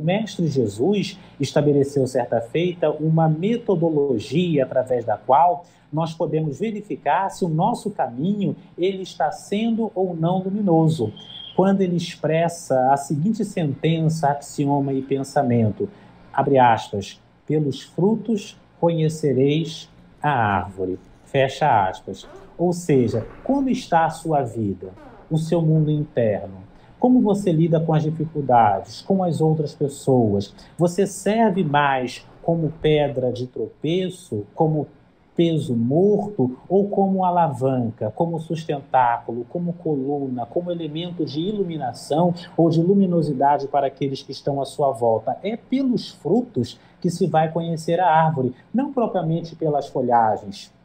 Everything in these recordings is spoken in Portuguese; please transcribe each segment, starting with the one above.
Mestre Jesus estabeleceu certa feita uma metodologia através da qual nós podemos verificar se o nosso caminho ele está sendo ou não luminoso. Quando ele expressa a seguinte sentença, axioma e pensamento, abre aspas, pelos frutos conhecereis a árvore, fecha aspas. Ou seja, como está a sua vida, o seu mundo interno? Como você lida com as dificuldades, com as outras pessoas? Você serve mais como pedra de tropeço, como peso morto, ou como alavanca, como sustentáculo, como coluna, como elemento de iluminação ou de luminosidade para aqueles que estão à sua volta? É pelos frutos que se vai conhecer a árvore, não propriamente pelas folhagens,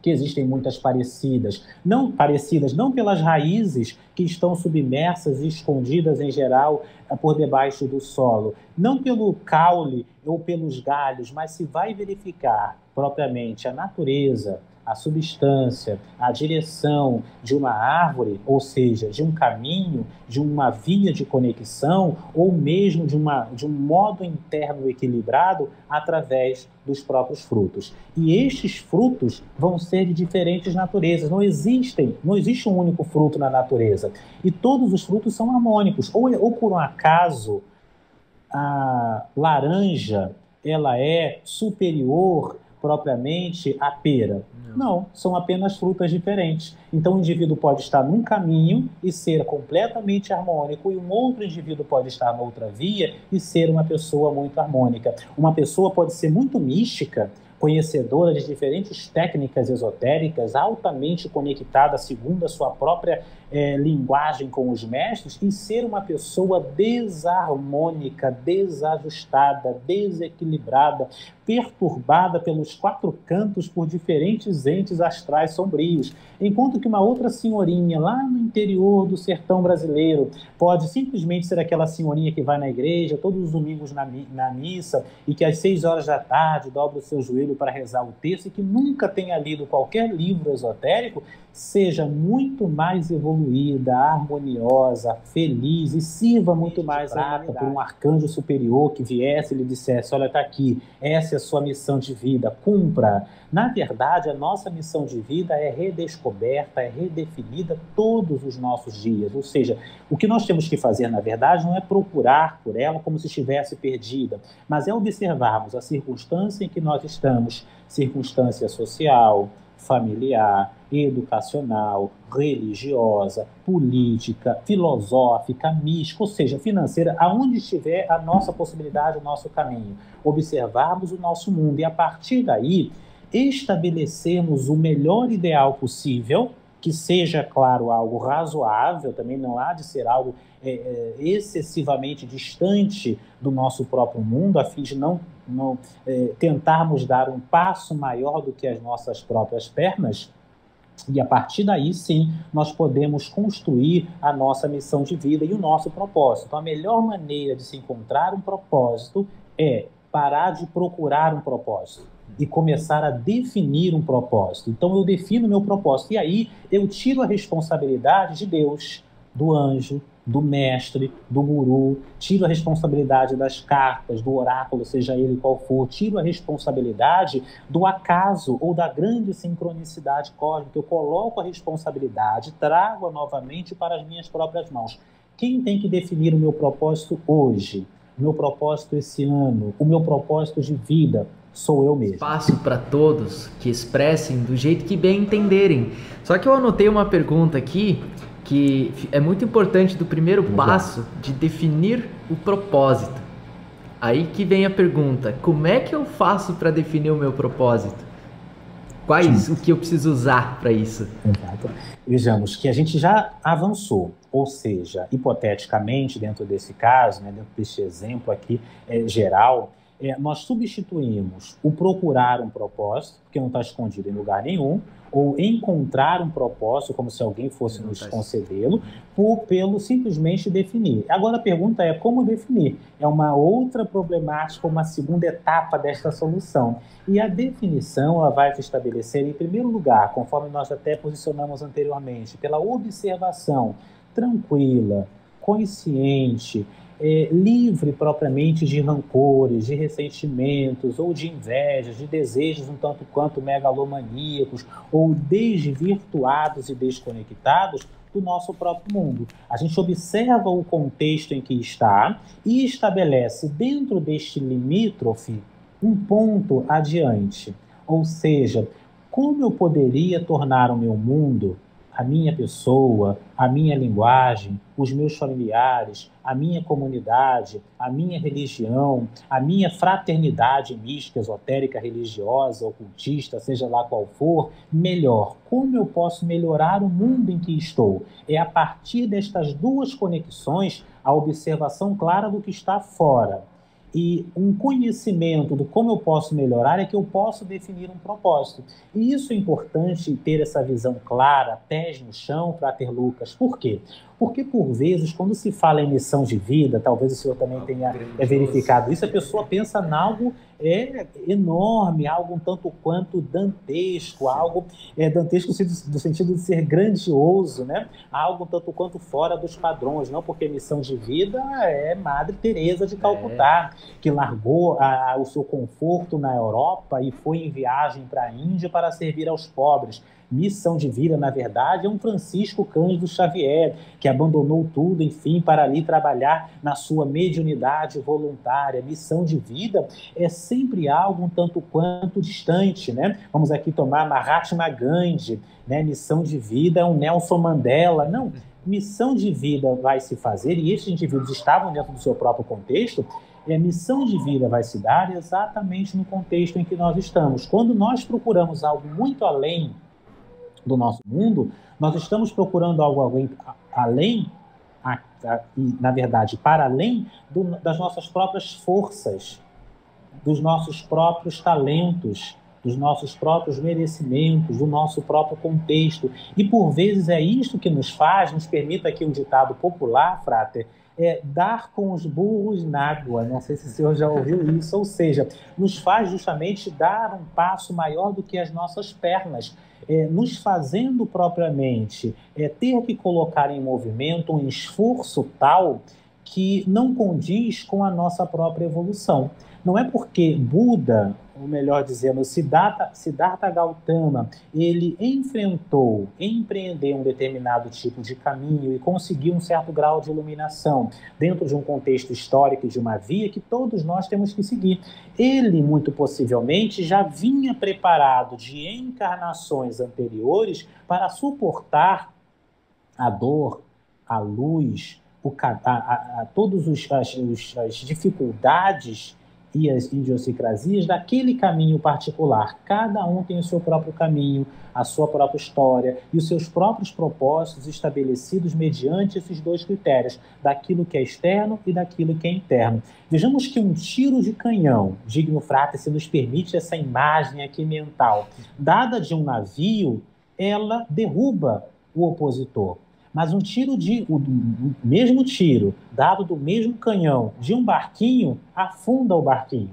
que existem muitas parecidas, não pelas raízes que estão submersas e escondidas em geral por debaixo do solo, não pelo caule ou pelos galhos, mas se vai verificar propriamente a natureza, a substância, a direção de uma árvore, ou seja, de um caminho, de uma via de conexão, ou mesmo de um modo interno equilibrado através dos próprios frutos. E estes frutos vão ser de diferentes naturezas. Não existe um único fruto na natureza. E todos os frutos são harmônicos. Ou por um acaso, a laranja ela é superior propriamente à pera. Não, são apenas frutas diferentes. Então, o indivíduo pode estar num caminho e ser completamente harmônico, e um outro indivíduo pode estar noutra via e ser uma pessoa muito harmônica. Uma pessoa pode ser muito mística, conhecedora de diferentes técnicas esotéricas, altamente conectada segundo a sua própria linguagem com os mestres, e ser uma pessoa desarmônica, desajustada, desequilibrada, perturbada pelos quatro cantos por diferentes entes astrais sombrios, enquanto que uma outra senhorinha lá no interior do sertão brasileiro pode simplesmente ser aquela senhorinha que vai na igreja todos os domingos na missa e que às 6 horas da tarde dobra o seu joelho para rezar o texto e que nunca tenha lido qualquer livro esotérico, seja muito mais evoluída, harmoniosa, feliz e sirva muito mais grata por um arcanjo superior que viesse e lhe dissesse, olha, está aqui, essa é a sua missão de vida, cumpra. Na verdade, a nossa missão de vida é redescoberta, é redefinida todos os nossos dias. Ou seja, o que nós temos que fazer, na verdade, não é procurar por ela como se estivesse perdida, mas é observarmos a circunstância em que nós estamos, circunstância social, familiar, educacional, religiosa, política, filosófica, mística, ou seja, financeira, aonde estiver a nossa possibilidade, o nosso caminho. Observarmos o nosso mundo e, a partir daí, estabelecermos o melhor ideal possível, que seja, claro, algo razoável, também não há de ser algo excessivamente distante do nosso próprio mundo, a fim de não tentarmos dar um passo maior do que as nossas próprias pernas, e a partir daí, sim, nós podemos construir a nossa missão de vida e o nosso propósito. Então, a melhor maneira de se encontrar um propósito é parar de procurar um propósito e começar a definir um propósito. Então, eu defino o meu propósito, e aí eu tiro a responsabilidade de Deus, do anjo, do mestre, do guru, tiro a responsabilidade das cartas, do oráculo, seja ele qual for, tiro a responsabilidade do acaso ou da grande sincronicidade cósmica, eu coloco a responsabilidade, trago-a novamente para as minhas próprias mãos. Quem tem que definir o meu propósito hoje, o meu propósito esse ano, o meu propósito de vida? Sou eu mesmo. Espaço para todos que expressem do jeito que bem entenderem. Só que eu anotei uma pergunta aqui que é muito importante do primeiro passo de definir o propósito. Aí que vem a pergunta, como é que eu faço para definir o meu propósito? O que eu preciso usar para isso? Exato. Vejamos que a gente já avançou, ou seja, hipoteticamente, dentro desse caso, né, dentro deste exemplo aqui geral, nós substituímos o procurar um propósito, que não está escondido em lugar nenhum, ou encontrar um propósito, como se alguém fosse nos concedê-lo, pelo simplesmente definir. Agora a pergunta é como definir? É uma outra problemática, uma segunda etapa desta solução. E a definição ela vai se estabelecer, em primeiro lugar, conforme nós até posicionamos anteriormente, pela observação tranquila, consciente, livre propriamente de rancores, de ressentimentos ou de invejas, de desejos um tanto quanto megalomaníacos ou desvirtuados e desconectados do nosso próprio mundo. A gente observa o contexto em que está e estabelece dentro deste limítrofe um ponto adiante. Ou seja, como eu poderia tornar o meu mundo, a minha pessoa, a minha linguagem, os meus familiares, a minha comunidade, a minha religião, a minha fraternidade mística, esotérica, religiosa, ocultista, seja lá qual for, melhor? Como eu posso melhorar o mundo em que estou? É a partir destas duas conexões, a observação clara do que está fora e um conhecimento do como eu posso melhorar é que eu posso definir um propósito. E isso é importante ter essa visão clara, pés no chão, Frater Lucas. Por quê? Porque, por vezes, quando se fala em missão de vida, talvez o senhor também tenha verificado isso, a pessoa pensa em algo enorme, algo um tanto quanto dantesco, algo dantesco no sentido de ser grandioso, né? Algo um tanto quanto fora dos padrões, não? Porque missão de vida é Madre Teresa de Calcutá, que largou o seu conforto na Europa e foi em viagem para a Índia para servir aos pobres. Missão de vida, na verdade, é um Francisco Cândido Xavier, que abandonou tudo, enfim, para ali trabalhar na sua mediunidade voluntária. Missão de vida é sempre algo um tanto quanto distante, né? Vamos aqui tomar Mahatma Gandhi, né? Missão de vida é um Nelson Mandela. Não, missão de vida vai se fazer, e esses indivíduos estavam dentro do seu próprio contexto, a missão de vida vai se dar exatamente no contexto em que nós estamos. Quando nós procuramos algo muito além do nosso mundo, nós estamos procurando algo além, e, na verdade, para além das nossas próprias forças, dos nossos próprios talentos, dos nossos próprios merecimentos, do nosso próprio contexto. E, por vezes, é isto que nos permita aqui um ditado popular, Frater, dar com os burros na água. Não sei se o senhor já ouviu isso. Ou seja, nos faz justamente dar um passo maior do que as nossas pernas, nos fazendo propriamente ter que colocar em movimento um esforço tal que não condiz com a nossa própria evolução. Não é porque Buda, ou melhor dizendo, Siddhartha Gautama, ele empreendeu um determinado tipo de caminho e conseguiu um certo grau de iluminação dentro de um contexto histórico de uma via que todos nós temos que seguir. Ele, muito possivelmente, já vinha preparado de encarnações anteriores para suportar a dor, a luz, todas as dificuldades e as idiosincrasias daquele caminho particular. Cada um tem o seu próprio caminho, a sua própria história e os seus próprios propósitos estabelecidos mediante esses dois critérios, daquilo que é externo e daquilo que é interno. Vejamos que um tiro de canhão, digno Frater, se nos permite essa imagem aqui mental, dada de um navio, ela derruba o opositor. Mas o mesmo tiro, dado do mesmo canhão de um barquinho, afunda o barquinho.